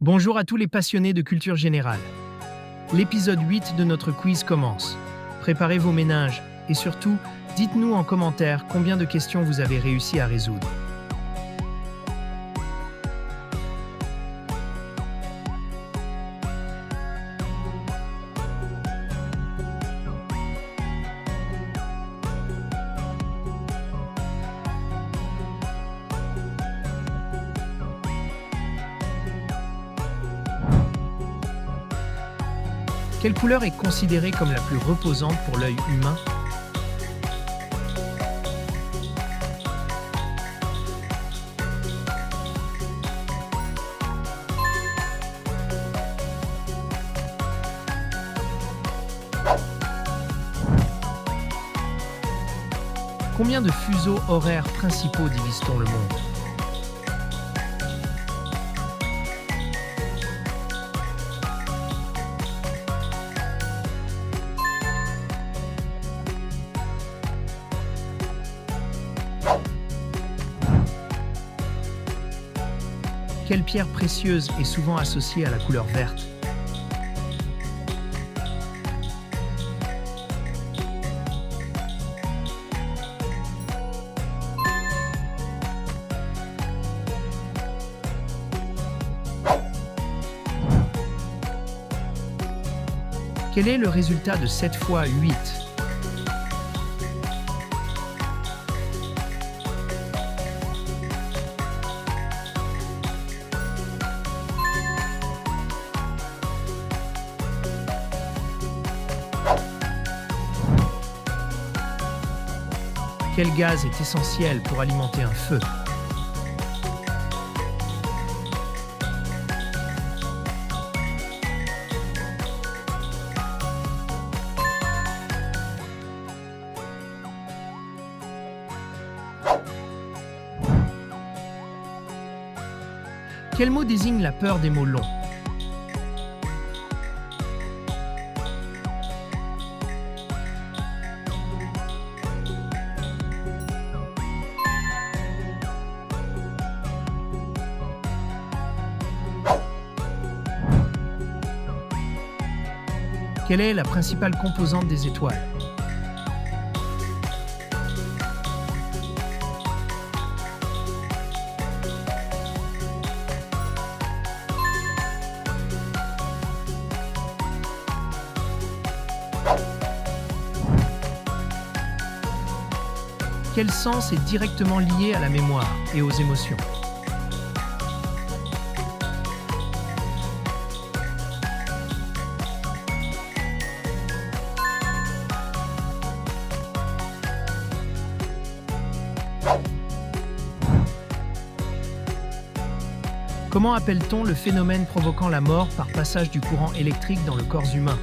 Bonjour à tous les passionnés de culture générale. L'épisode 8 de notre quiz commence. Préparez vos méninges et surtout, dites-nous en commentaire combien de questions vous avez réussi à résoudre. Quelle couleur est considérée comme la plus reposante pour l'œil humain? Combien de fuseaux horaires principaux divise-t-on le monde? Quelle pierre précieuse est souvent associée à la couleur verte? Quel est le résultat de 7 fois 8? Quel gaz est essentiel pour alimenter un feu? Quel mot désigne la peur des mots longs? Quelle est la principale composante des étoiles? Quel sens est directement lié à la mémoire et aux émotions? Comment appelle-t-on le phénomène provoquant la mort par passage du courant électrique dans le corps humain?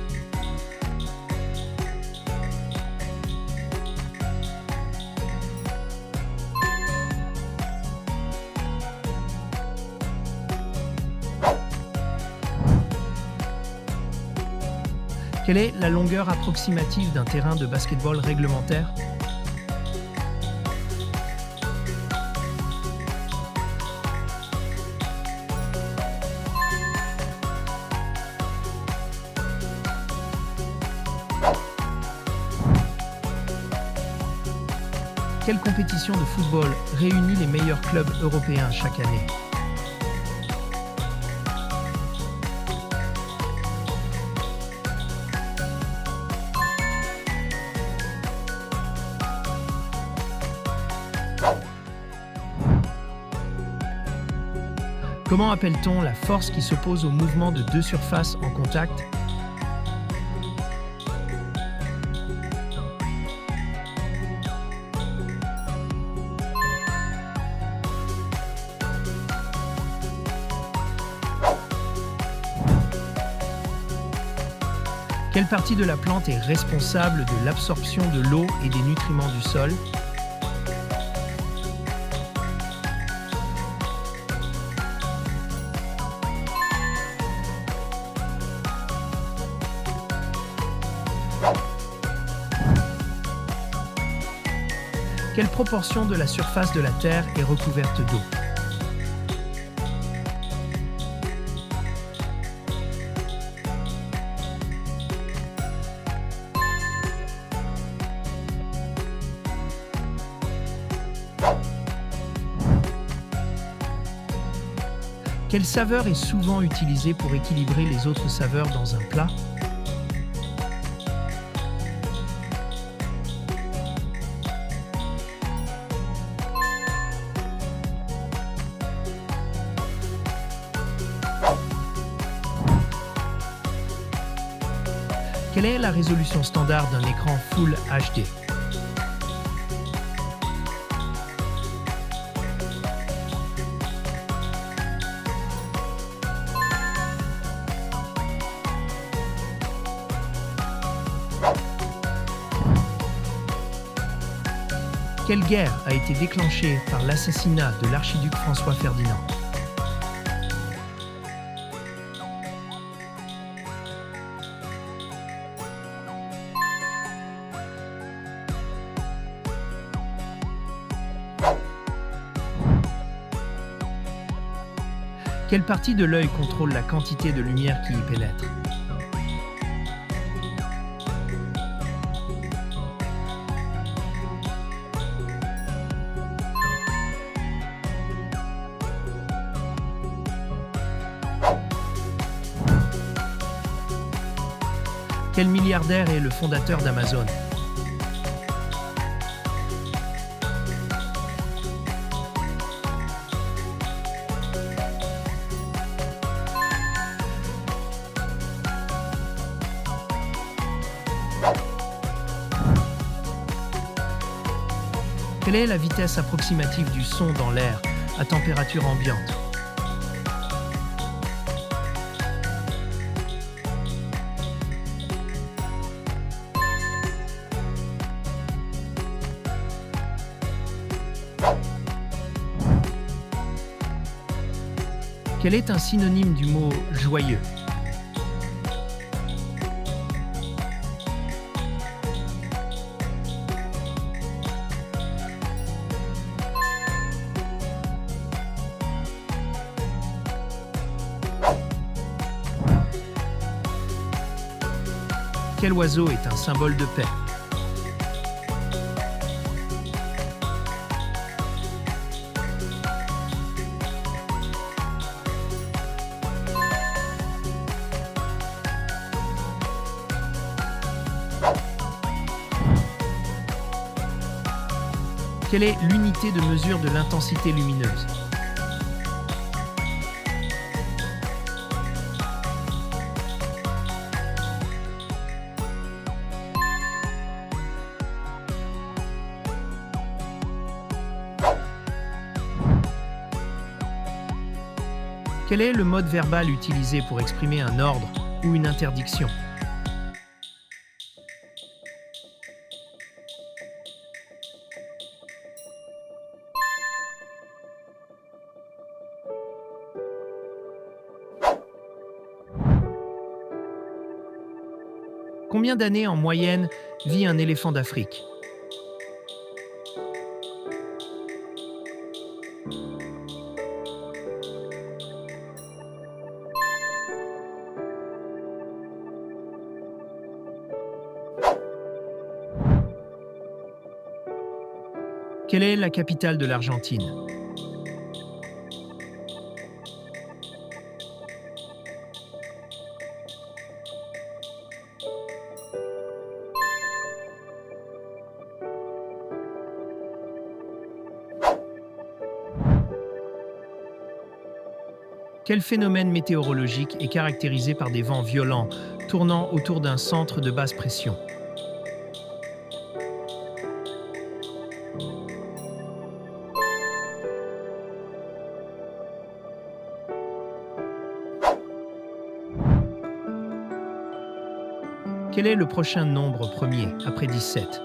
Quelle est la longueur approximative d'un terrain de basket-ball réglementaire? Quelle compétition de football réunit les meilleurs clubs européens chaque année? Comment appelle-t-on la force qui s'oppose au mouvement de deux surfaces en contact? Quelle partie de la plante est responsable de l'absorption de l'eau et des nutriments du sol? Quelle proportion de la surface de la Terre est recouverte d'eau? Quelle saveur est souvent utilisée pour équilibrer les autres saveurs dans un plat? Quelle est la résolution standard d'un écran Full HD? Quelle guerre a été déclenchée par l'assassinat de l'archiduc François Ferdinand? Quelle partie de l'œil contrôle la quantité de lumière qui y pénètre? Quel milliardaire est le fondateur d'Amazon? Quelle est la vitesse approximative du son dans l'air à température ambiante? Quel est un synonyme du mot joyeux? Quel oiseau est un symbole de paix? Quelle est l'unité de mesure de l'intensité lumineuse? Quel est le mode verbal utilisé pour exprimer un ordre ou une interdiction? Combien d'années en moyenne vit un éléphant d'Afrique? Quelle est la capitale de l'Argentine? Quel phénomène météorologique est caractérisé par des vents violents tournant autour d'un centre de basse pression? Quel est le prochain nombre premier après 17?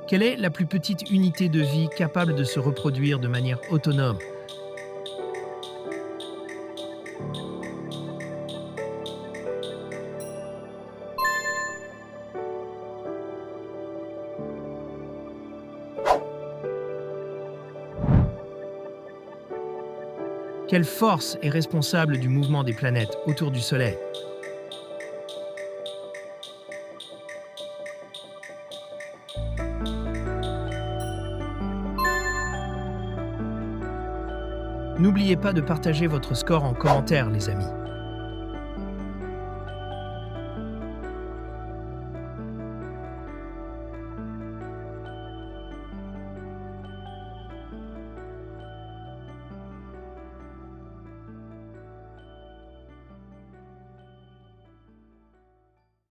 Quelle est la plus petite unité de vie capable de se reproduire de manière autonome? Quelle force est responsable du mouvement des planètes autour du Soleil? N'oubliez pas de partager votre score en commentaire, les amis.